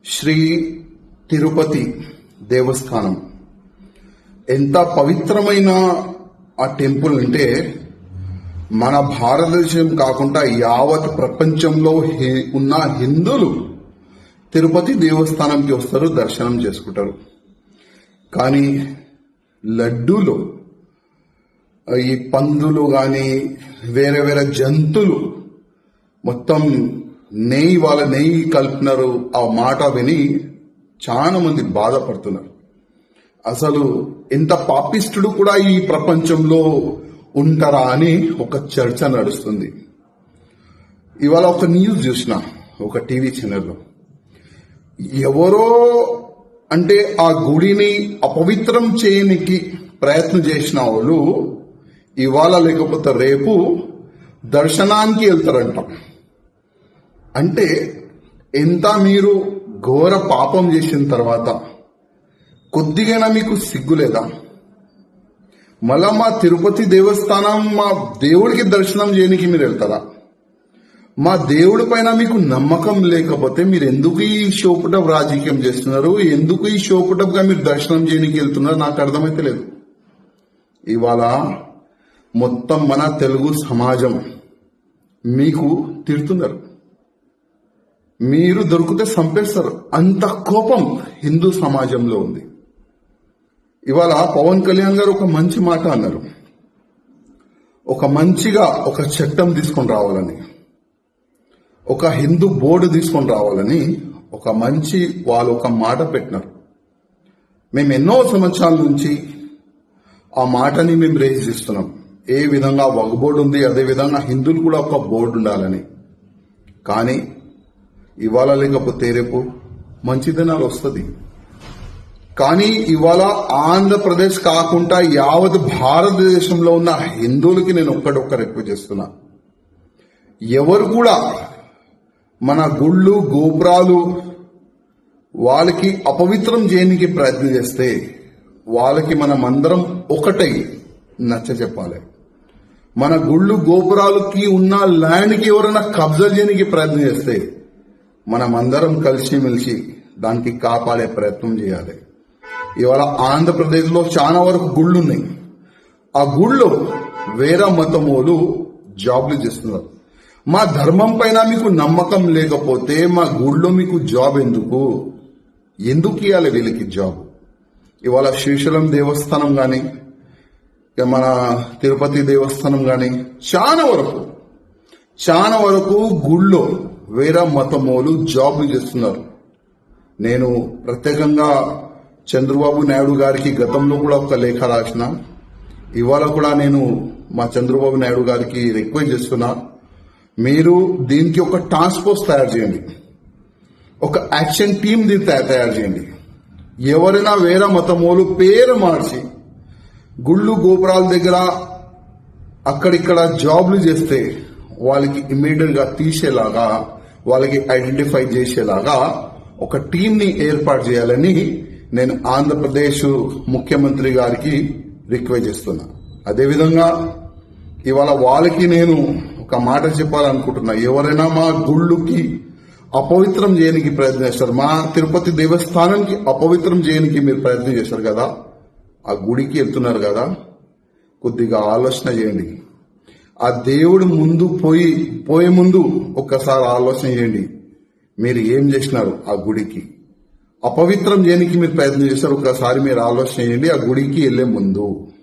శ్రీ తిరుపతి దేవస్థానం ఎంత పవిత్రమైన ఆ టెంపుల్ అంటే మన భారతదేశం కాకుండా యావత్ ప్రపంచంలో ఉన్న హిందువులు తిరుపతి దేవస్థానంకి వస్తారు, దర్శనం చేసుకుంటారు. కానీ లడ్డూలు, ఈ పందులు కానీ వేరే వేరే జంతువులు మొత్తం వాళ్ళ నెయ్యి కలిపినారు. ఆ మాట విని చాలా మంది బాధపడుతున్నారు. అసలు ఎంత పాపిష్టుడు కూడా ఈ ప్రపంచంలో ఉంటారా అని ఒక చర్చ నడుస్తుంది. ఇవాళ ఒక న్యూస్ చూసిన ఒక టీవీ ఛానల్లో, ఎవరో అంటే ఆ గుడిని అపవిత్రం చేయనికి ప్రయత్నం చేసిన వాళ్ళు ఇవాళ లేకపోతే రేపు దర్శనానికి వెళ్తారంట. అంటే ఎంత మీరు ఘోర పాపం చేసిన తర్వాత కొద్దిగా మీకు సిగ్గులేదా? మళ్ళా మా తిరుపతి దేవస్థానం, మా దేవుడికి దర్శనం చేయడానికి మీరు వెళ్తారా? మా దేవుడి పైన మీకు నమ్మకం లేకపోతే మీరు ఎందుకు ఈ షోపుటప్ రాజకీయం చేస్తున్నారు? ఎందుకు ఈ షోపుటప్ గా మీరు దర్శనం చేయడానికి వెళ్తున్నారు? నాకు అర్థమైతే లేదు. ఇవాళ మొత్తం మన తెలుగు సమాజం మీకు తిడుతున్నారు. మీరు దొరికితే చంపేస్తారు, అంత కోపం హిందూ సమాజంలో ఉంది. ఇవాళ పవన్ కళ్యాణ్ గారు ఒక మంచి మాట అన్నారు, ఒక చట్టం తీసుకొని రావాలని, ఒక హిందూ బోర్డు తీసుకొని రావాలని వాళ్ళు ఒక మాట పెట్టినారు. మేము ఎన్నో సంవత్సరాల నుంచి ఆ మాటని మేము రేజ్ చేస్తున్నాం. ఏ విధంగా ఒక బోర్డు ఉంది, అదే విధంగా హిందువులు కూడా ఒక బోర్డు ఉండాలని. కానీ ఇవాళ లేకపోతే రేపు మంచి దినాలు వస్తుంది. కానీ ఇవాళ ఆంధ్రప్రదేశ్ కాకుండా యావత్ భారతదేశంలో ఉన్న హిందువులకి నేను ఒక్క రిక్వెస్ట్ చేస్తున్నా, ఎవరు కూడా మన గుళ్ళు గోపురాలు వాళ్ళకి అపవిత్రం చేయడానికి ప్రయత్నం చేస్తే వాళ్ళకి మనమందరం ఒకటై నచ్చ చెప్పాలి. మన గుళ్ళు గోపురాలకి ఉన్న ల్యాండ్కి ఎవరైనా కబ్జా చేయడానికి ప్రయత్నం చేస్తే మనమందరం కలిసిమెలిసి దానికి కాపాడే ప్రయత్నం చేయాలి. ఇవాళ ఆంధ్రప్రదేశ్లో చాలా వరకు గుళ్ళు ఉన్నాయి. ఆ గుళ్ళో వేరే మతమోలు జాబ్లు చేస్తున్నారు. మా ధర్మం పైన మీకు నమ్మకం లేకపోతే మా గుళ్ళో మీకు జాబ్ ఎందుకు ఇవ్వాలి వీళ్ళకి జాబ్? ఇవాళ శ్రీశైలం దేవస్థానం కానీ మన తిరుపతి దేవస్థానం కానీ చాలా వరకు గుళ్ళో వేరే మతమోలు జాబ్లు చేస్తున్నారు. నేను ప్రత్యేకంగా చంద్రబాబు నాయుడు గారికి గతంలో కూడా ఒక లేఖ రాసిన, ఇవాళ కూడా నేను మా చంద్రబాబు నాయుడు గారికి రిక్వెస్ట్ చేస్తున్నా, మీరు దీనికి ఒక టాస్క్ ఫోర్స్ తయారు చేయండి, ఒక యాక్షన్ టీమ్ తయారు చేయండి. ఎవరైనా వేరే మతమోలు పేరు మార్చి గుళ్ళు గోపురాల దగ్గర అక్కడిక్కడ జాబ్లు చేస్తే వాళ్ళకి ఇమ్మీడియట్ గా తీసేలాగా, వాళ్ళకి ఐడెంటిఫై చేసేలాగా ఒక టీంని ఏర్పాటు చేయాలని నేను ఆంధ్రప్రదేశ్ ముఖ్యమంత్రి గారికి రిక్వెస్ట్ చేస్తున్నా. అదేవిధంగా ఇవాళ వాళ్ళకి నేను ఒక మాట చెప్పాలనుకుంటున్నా, ఎవరైనా మా గుళ్ళుకి అపవిత్రం చేయడానికి ప్రయత్నం చేస్తారు, మా తిరుపతి దేవస్థానానికి అపవిత్రం చేయడానికి మీరు ప్రయత్నం చేస్తారు కదా, ఆ గుడికి వెళ్తున్నారు కదా, కొద్దిగా ఆలోచన చేయండి. ఆ దేవుడు పోయే ముందు ఒక్కసారి ఆలోచన చేయండి, మీరు ఏం చేసినారు ఆ గుడికి. అపవిత్రం చేయడానికి మీరు ప్రయత్నం చేస్తారు, ఒక్కసారి మీరు ఆలోచన చేయండి ఆ గుడికి వెళ్లే ముందు.